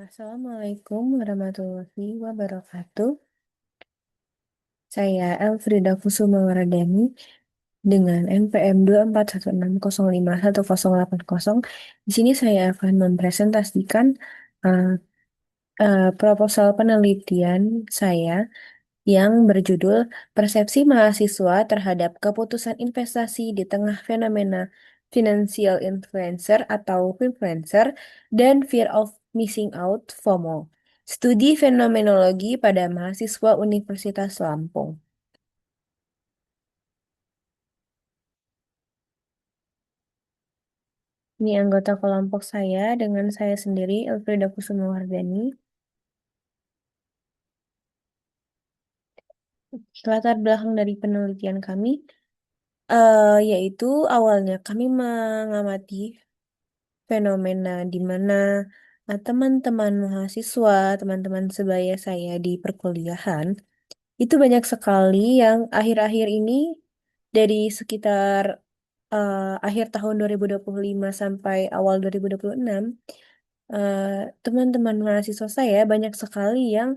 Assalamualaikum warahmatullahi wabarakatuh. Saya Elfrida Kusumawardhani dengan NPM 241605108. Di sini saya akan mempresentasikan eh, proposal penelitian saya yang berjudul Persepsi Mahasiswa Terhadap Keputusan Investasi di Tengah Fenomena Financial Influencer atau Finfluencer dan Fear of Missing Out (FOMO). Studi Fenomenologi pada Mahasiswa Universitas Lampung. Ini anggota kelompok saya dengan saya sendiri, Elfrida Kusumawardhani. Latar belakang dari penelitian kami, yaitu awalnya kami mengamati fenomena di mana teman-teman mahasiswa, teman-teman sebaya saya di perkuliahan, itu banyak sekali yang akhir-akhir ini dari sekitar akhir tahun 2025 sampai awal 2026, eh, teman-teman mahasiswa saya banyak sekali yang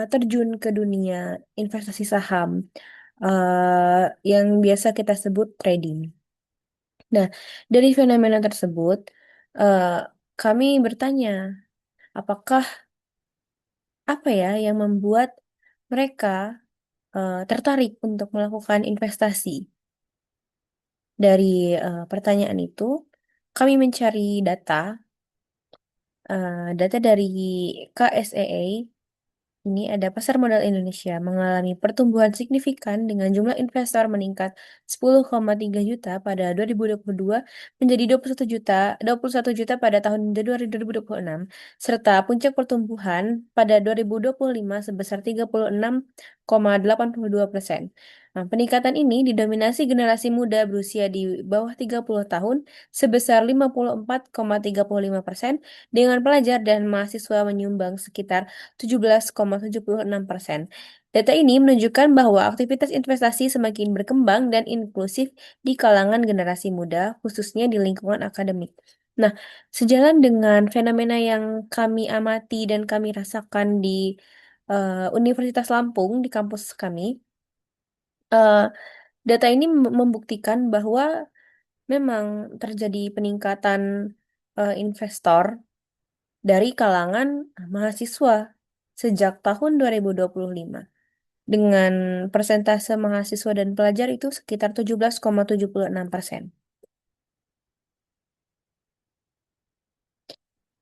terjun ke dunia investasi saham, yang biasa kita sebut trading. Nah, dari fenomena tersebut, eh, kami bertanya, apakah apa ya yang membuat mereka tertarik untuk melakukan investasi? Dari pertanyaan itu, kami mencari data dari KSEA. Ini ada pasar modal Indonesia mengalami pertumbuhan signifikan dengan jumlah investor meningkat 10,3 juta pada 2022 menjadi 21 juta pada tahun 2026, serta puncak pertumbuhan pada 2025 sebesar 36,82%. Nah, peningkatan ini didominasi generasi muda berusia di bawah 30 tahun sebesar 54,35%, dengan pelajar dan mahasiswa menyumbang sekitar 17,76%. Data ini menunjukkan bahwa aktivitas investasi semakin berkembang dan inklusif di kalangan generasi muda, khususnya di lingkungan akademik. Nah, sejalan dengan fenomena yang kami amati dan kami rasakan di Universitas Lampung, di kampus kami, eh, data ini membuktikan bahwa memang terjadi peningkatan investor dari kalangan mahasiswa sejak tahun 2025, dengan persentase mahasiswa dan pelajar itu sekitar 17,76%.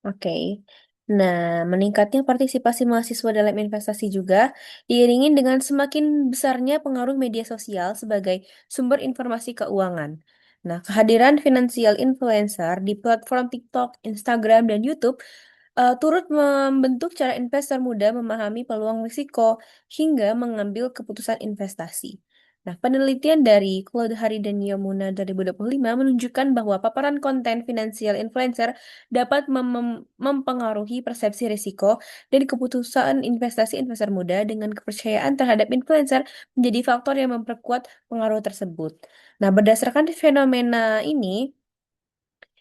Oke. Nah, meningkatnya partisipasi mahasiswa dalam investasi juga diiringi dengan semakin besarnya pengaruh media sosial sebagai sumber informasi keuangan. Nah, kehadiran financial influencer di platform TikTok, Instagram, dan YouTube turut membentuk cara investor muda memahami peluang risiko hingga mengambil keputusan investasi. Nah, penelitian dari Claude Hari dan Yamuna 2025 menunjukkan bahwa paparan konten financial influencer dapat mempengaruhi persepsi risiko dan keputusan investasi investor muda, dengan kepercayaan terhadap influencer menjadi faktor yang memperkuat pengaruh tersebut. Nah, berdasarkan fenomena ini,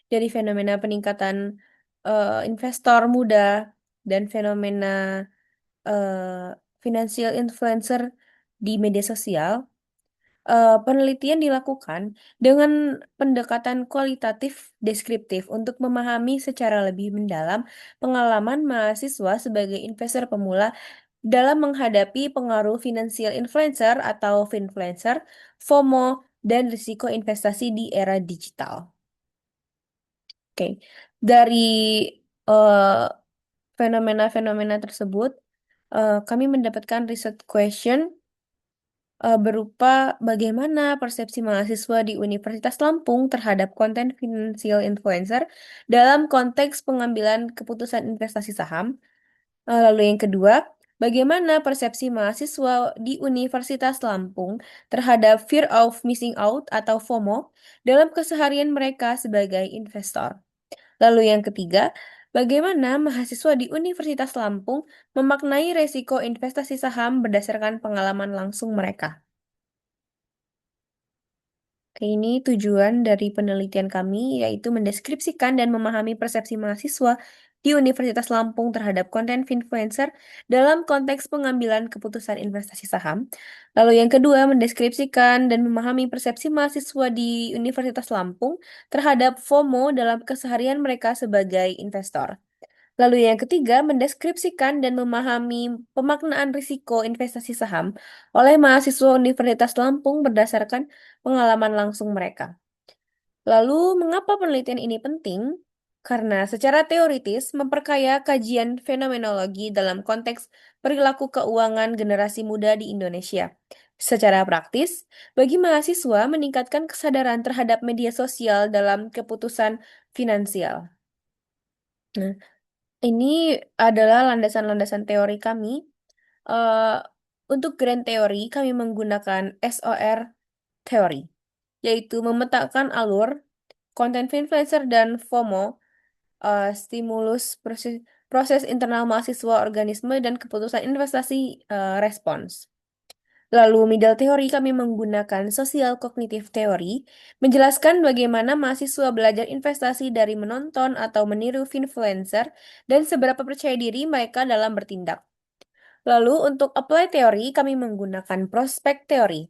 dari fenomena peningkatan investor muda dan fenomena financial influencer di media sosial, penelitian dilakukan dengan pendekatan kualitatif deskriptif untuk memahami secara lebih mendalam pengalaman mahasiswa sebagai investor pemula dalam menghadapi pengaruh financial influencer atau finfluencer, FOMO, dan risiko investasi di era digital. Oke, dari eh, fenomena-fenomena tersebut, kami mendapatkan research question berupa bagaimana persepsi mahasiswa di Universitas Lampung terhadap konten financial influencer dalam konteks pengambilan keputusan investasi saham. Lalu yang kedua, bagaimana persepsi mahasiswa di Universitas Lampung terhadap fear of missing out atau FOMO dalam keseharian mereka sebagai investor. Lalu yang ketiga, bagaimana mahasiswa di Universitas Lampung memaknai resiko investasi saham berdasarkan pengalaman langsung mereka. Oke, ini tujuan dari penelitian kami, yaitu mendeskripsikan dan memahami persepsi mahasiswa di Universitas Lampung terhadap konten influencer dalam konteks pengambilan keputusan investasi saham. Lalu yang kedua, mendeskripsikan dan memahami persepsi mahasiswa di Universitas Lampung terhadap FOMO dalam keseharian mereka sebagai investor. Lalu yang ketiga, mendeskripsikan dan memahami pemaknaan risiko investasi saham oleh mahasiswa Universitas Lampung berdasarkan pengalaman langsung mereka. Lalu, mengapa penelitian ini penting? Karena secara teoritis memperkaya kajian fenomenologi dalam konteks perilaku keuangan generasi muda di Indonesia. Secara praktis, bagi mahasiswa meningkatkan kesadaran terhadap media sosial dalam keputusan finansial. Nah, ini adalah landasan-landasan teori kami. Eh, untuk grand teori, kami menggunakan SOR teori, yaitu memetakan alur, konten influencer dan FOMO, stimulus proses internal mahasiswa, organisme, dan keputusan investasi respons. Lalu middle teori kami menggunakan sosial kognitif teori, menjelaskan bagaimana mahasiswa belajar investasi dari menonton atau meniru influencer dan seberapa percaya diri mereka dalam bertindak. Lalu untuk apply teori kami menggunakan prospek teori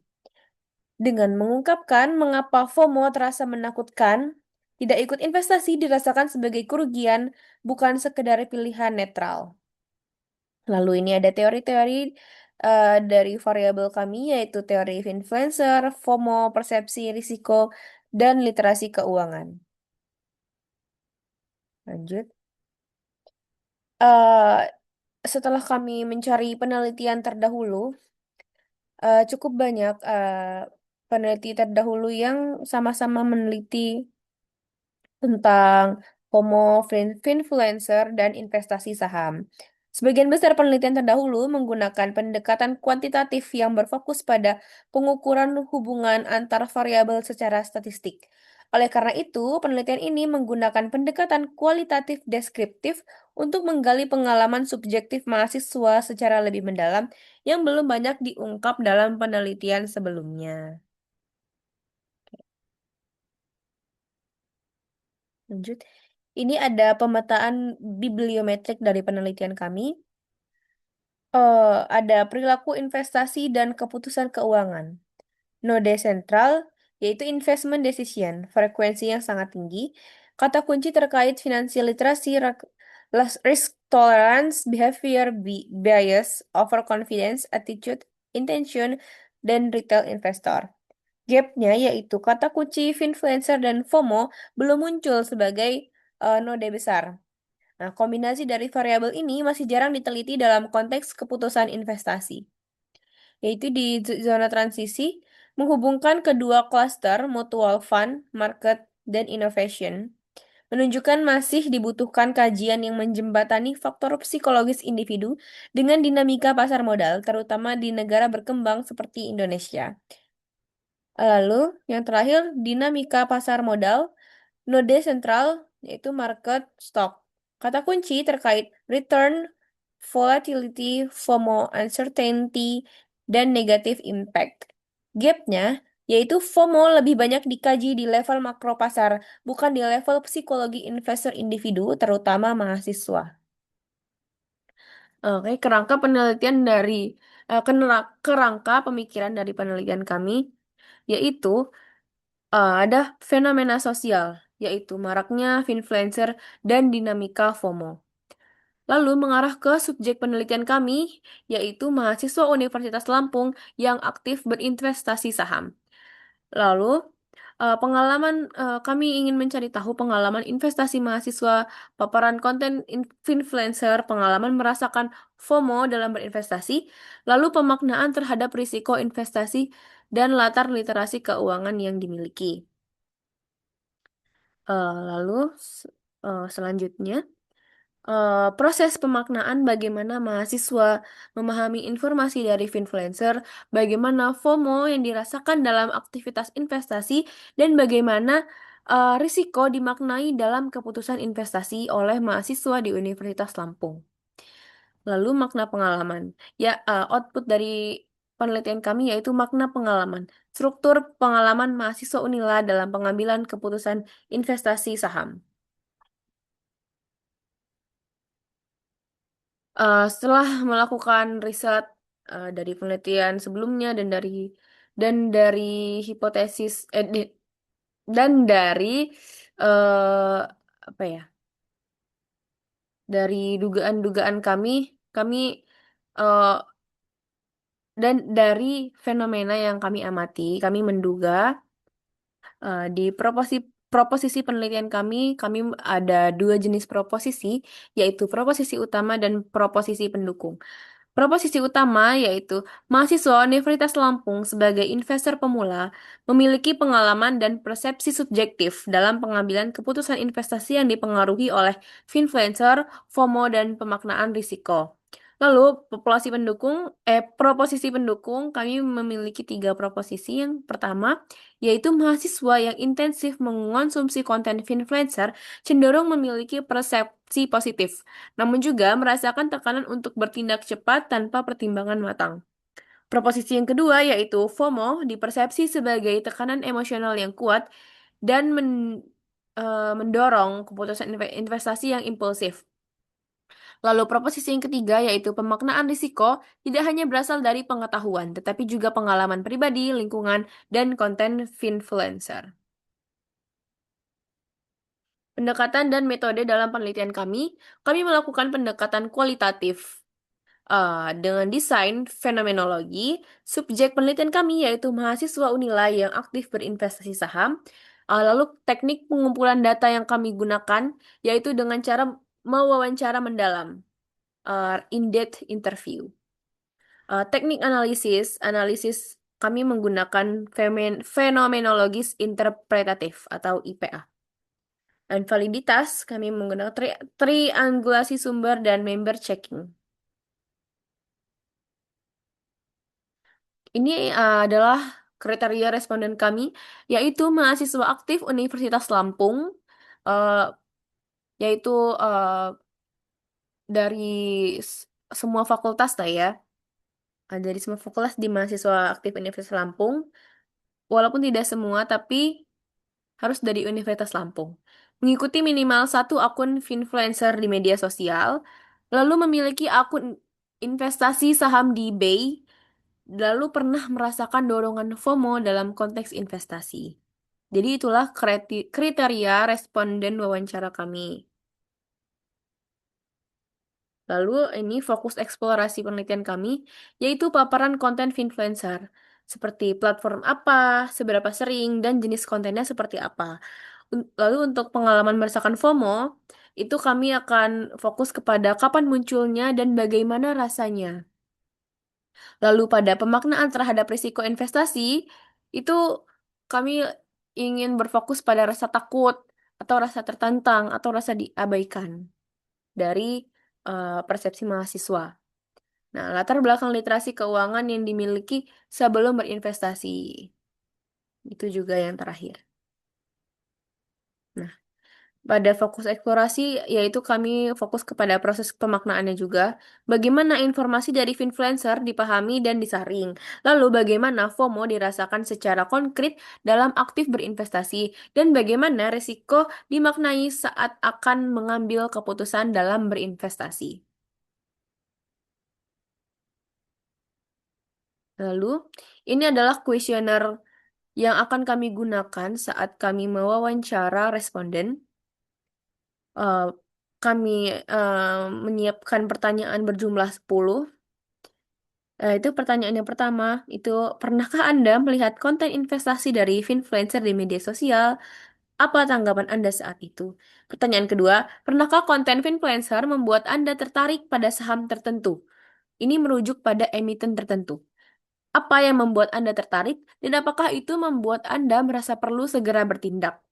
dengan mengungkapkan mengapa FOMO terasa menakutkan, tidak ikut investasi dirasakan sebagai kerugian, bukan sekedar pilihan netral. Lalu ini ada teori-teori dari variabel kami, yaitu teori influencer, FOMO, persepsi risiko, dan literasi keuangan. Lanjut. Eh, Setelah kami mencari penelitian terdahulu, cukup banyak peneliti terdahulu yang sama-sama meneliti tentang FOMO, finfluencer, dan investasi saham. Sebagian besar penelitian terdahulu menggunakan pendekatan kuantitatif yang berfokus pada pengukuran hubungan antar variabel secara statistik. Oleh karena itu, penelitian ini menggunakan pendekatan kualitatif deskriptif untuk menggali pengalaman subjektif mahasiswa secara lebih mendalam yang belum banyak diungkap dalam penelitian sebelumnya. Lanjut. Ini ada pemetaan bibliometrik dari penelitian kami. Ada perilaku investasi dan keputusan keuangan. Node sentral, yaitu investment decision, frekuensi yang sangat tinggi. Kata kunci terkait financial literacy, risk tolerance, behavior bias, overconfidence, attitude, intention, dan retail investor. Gapnya yaitu kata kunci influencer dan FOMO belum muncul sebagai node besar. Nah, kombinasi dari variabel ini masih jarang diteliti dalam konteks keputusan investasi, yaitu di zona transisi menghubungkan kedua klaster mutual fund, market, dan innovation, menunjukkan masih dibutuhkan kajian yang menjembatani faktor psikologis individu dengan dinamika pasar modal, terutama di negara berkembang seperti Indonesia. Lalu, yang terakhir, dinamika pasar modal. Node sentral yaitu market stock. Kata kunci terkait return, volatility, FOMO, uncertainty, dan negative impact. Gapnya yaitu FOMO lebih banyak dikaji di level makro pasar, bukan di level psikologi investor individu, terutama mahasiswa. Oke, kerangka pemikiran dari penelitian kami yaitu ada fenomena sosial, yaitu maraknya influencer dan dinamika FOMO. Lalu mengarah ke subjek penelitian kami, yaitu mahasiswa Universitas Lampung yang aktif berinvestasi saham. Lalu kami ingin mencari tahu pengalaman investasi mahasiswa, paparan konten influencer, pengalaman merasakan FOMO dalam berinvestasi, lalu pemaknaan terhadap risiko investasi dan latar literasi keuangan yang dimiliki. Lalu selanjutnya proses pemaknaan bagaimana mahasiswa memahami informasi dari influencer, bagaimana FOMO yang dirasakan dalam aktivitas investasi, dan bagaimana risiko dimaknai dalam keputusan investasi oleh mahasiswa di Universitas Lampung. Lalu makna pengalaman. Ya, output dari penelitian kami yaitu makna pengalaman. Struktur pengalaman mahasiswa Unila dalam pengambilan keputusan investasi saham. Setelah melakukan riset dari penelitian sebelumnya dan dari hipotesis dan dari eh, apa ya? Dari dugaan-dugaan kami eh, dan dari fenomena yang kami amati, kami menduga di proposisi penelitian kami ada dua jenis proposisi, yaitu proposisi utama dan proposisi pendukung. Proposisi utama yaitu mahasiswa Universitas Lampung sebagai investor pemula memiliki pengalaman dan persepsi subjektif dalam pengambilan keputusan investasi yang dipengaruhi oleh finfluencer, FOMO, dan pemaknaan risiko. Lalu, proposisi pendukung, kami memiliki tiga proposisi. Yang pertama, yaitu mahasiswa yang intensif mengonsumsi konten finfluencer cenderung memiliki persepsi positif namun juga merasakan tekanan untuk bertindak cepat tanpa pertimbangan matang. Proposisi yang kedua yaitu FOMO dipersepsi sebagai tekanan emosional yang kuat dan mendorong keputusan investasi yang impulsif. Lalu proposisi yang ketiga yaitu pemaknaan risiko tidak hanya berasal dari pengetahuan, tetapi juga pengalaman pribadi, lingkungan, dan konten finfluencer. Pendekatan dan metode dalam penelitian kami melakukan pendekatan kualitatif dengan desain fenomenologi, subjek penelitian kami yaitu mahasiswa Unilai yang aktif berinvestasi saham. Lalu teknik pengumpulan data yang kami gunakan yaitu dengan cara mewawancara mendalam, in-depth interview. Teknik analisis kami menggunakan fenomenologis interpretatif atau IPA. Dan validitas kami menggunakan triangulasi sumber dan member checking. Ini adalah kriteria responden kami, yaitu mahasiswa aktif Universitas Lampung, eh, yaitu dari semua fakultas lah ya. Dari semua fakultas di mahasiswa aktif Universitas Lampung, walaupun tidak semua, tapi harus dari Universitas Lampung. Mengikuti minimal satu akun finfluencer di media sosial, lalu memiliki akun investasi saham di Bay, lalu pernah merasakan dorongan FOMO dalam konteks investasi. Jadi itulah kriteria responden wawancara kami. Lalu ini fokus eksplorasi penelitian kami, yaitu paparan konten influencer, seperti platform apa, seberapa sering, dan jenis kontennya seperti apa. Lalu untuk pengalaman merasakan FOMO, itu kami akan fokus kepada kapan munculnya dan bagaimana rasanya. Lalu pada pemaknaan terhadap risiko investasi, itu kami ingin berfokus pada rasa takut, atau rasa tertantang, atau rasa diabaikan dari persepsi mahasiswa. Nah, latar belakang literasi keuangan yang dimiliki sebelum berinvestasi. Itu juga yang terakhir. Nah, pada fokus eksplorasi, yaitu kami fokus kepada proses pemaknaannya juga. Bagaimana informasi dari influencer dipahami dan disaring. Lalu bagaimana FOMO dirasakan secara konkret dalam aktif berinvestasi. Dan bagaimana risiko dimaknai saat akan mengambil keputusan dalam berinvestasi. Lalu, ini adalah kuesioner yang akan kami gunakan saat kami mewawancara responden. Eh, kami menyiapkan pertanyaan berjumlah 10. Itu pertanyaan yang pertama, itu pernahkah Anda melihat konten investasi dari influencer di media sosial? Apa tanggapan Anda saat itu? Pertanyaan kedua, pernahkah konten influencer membuat Anda tertarik pada saham tertentu? Ini merujuk pada emiten tertentu. Apa yang membuat Anda tertarik dan apakah itu membuat Anda merasa perlu segera bertindak?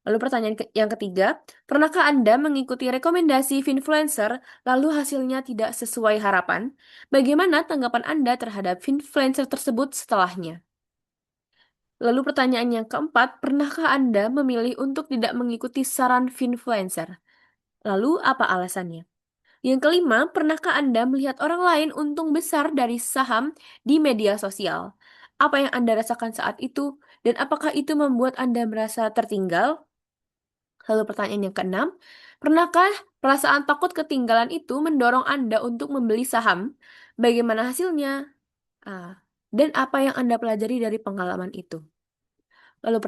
Lalu pertanyaan yang ketiga, pernahkah Anda mengikuti rekomendasi influencer lalu hasilnya tidak sesuai harapan? Bagaimana tanggapan Anda terhadap influencer tersebut setelahnya? Lalu pertanyaan yang keempat, pernahkah Anda memilih untuk tidak mengikuti saran influencer? Lalu apa alasannya? Yang kelima, pernahkah Anda melihat orang lain untung besar dari saham di media sosial? Apa yang Anda rasakan saat itu? Dan apakah itu membuat Anda merasa tertinggal? Lalu pertanyaan yang keenam, Pernahkah perasaan takut ketinggalan itu mendorong Anda untuk membeli saham? Bagaimana hasilnya? Dan apa yang Anda pelajari dari pengalaman itu? Lalu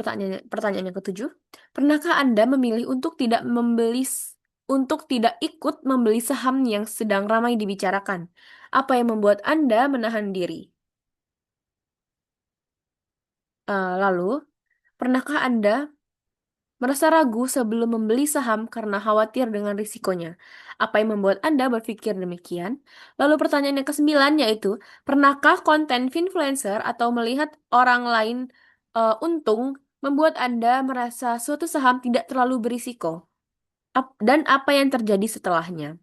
pertanyaan yang ketujuh, pernahkah Anda memilih untuk tidak ikut membeli saham yang sedang ramai dibicarakan? Apa yang membuat Anda menahan diri? Lalu, pernahkah Anda merasa ragu sebelum membeli saham karena khawatir dengan risikonya? Apa yang membuat Anda berpikir demikian? Lalu pertanyaan yang kesembilan yaitu, pernahkah konten influencer atau melihat orang lain untung membuat Anda merasa suatu saham tidak terlalu berisiko? Dan apa yang terjadi setelahnya?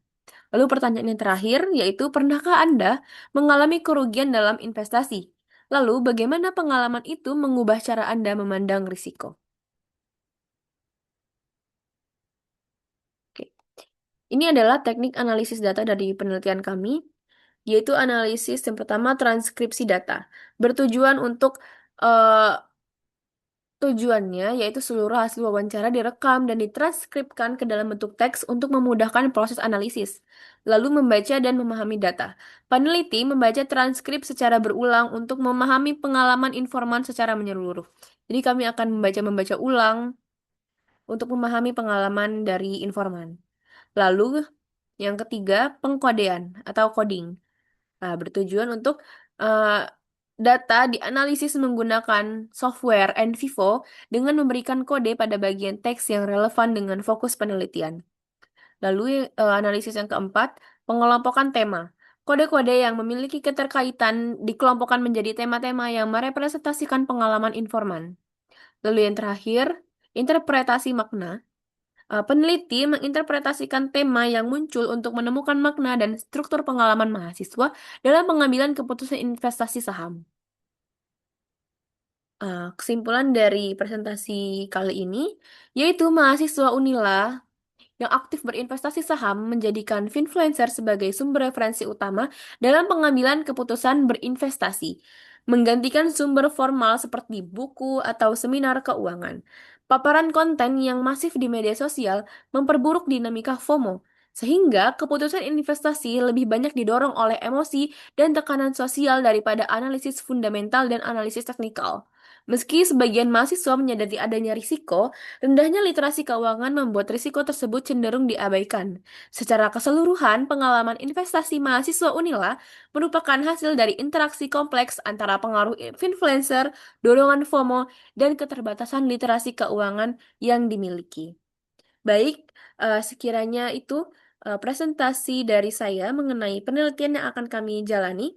Lalu pertanyaan yang terakhir yaitu, pernahkah Anda mengalami kerugian dalam investasi? Lalu bagaimana pengalaman itu mengubah cara Anda memandang risiko? Oke. Ini adalah teknik analisis data dari penelitian kami, yaitu analisis yang pertama transkripsi data. Bertujuan untuk eh, Tujuannya yaitu seluruh hasil wawancara direkam dan ditranskripkan ke dalam bentuk teks untuk memudahkan proses analisis, lalu membaca dan memahami data. Peneliti membaca transkrip secara berulang untuk memahami pengalaman informan secara menyeluruh. Jadi kami akan membaca ulang untuk memahami pengalaman dari informan. Lalu yang ketiga, pengkodean atau coding. Bertujuan untuk eh, data dianalisis menggunakan software NVivo dengan memberikan kode pada bagian teks yang relevan dengan fokus penelitian. Lalu analisis yang keempat, pengelompokan tema. Kode-kode yang memiliki keterkaitan dikelompokkan menjadi tema-tema yang merepresentasikan pengalaman informan. Lalu yang terakhir, interpretasi makna. Peneliti menginterpretasikan tema yang muncul untuk menemukan makna dan struktur pengalaman mahasiswa dalam pengambilan keputusan investasi saham. Kesimpulan dari presentasi kali ini yaitu mahasiswa Unila yang aktif berinvestasi saham menjadikan Finfluencer sebagai sumber referensi utama dalam pengambilan keputusan berinvestasi, menggantikan sumber formal seperti buku atau seminar keuangan. Paparan konten yang masif di media sosial memperburuk dinamika FOMO, sehingga keputusan investasi lebih banyak didorong oleh emosi dan tekanan sosial daripada analisis fundamental dan analisis teknikal. Meski sebagian mahasiswa menyadari adanya risiko, rendahnya literasi keuangan membuat risiko tersebut cenderung diabaikan. Secara keseluruhan, pengalaman investasi mahasiswa Unila merupakan hasil dari interaksi kompleks antara pengaruh influencer, dorongan FOMO, dan keterbatasan literasi keuangan yang dimiliki. Baik, sekiranya itu presentasi dari saya mengenai penelitian yang akan kami jalani.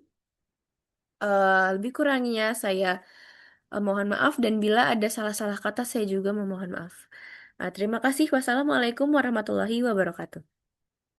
Lebih kurangnya saya mohon maaf dan bila ada salah-salah kata saya juga memohon maaf. Terima kasih. Wassalamualaikum warahmatullahi wabarakatuh.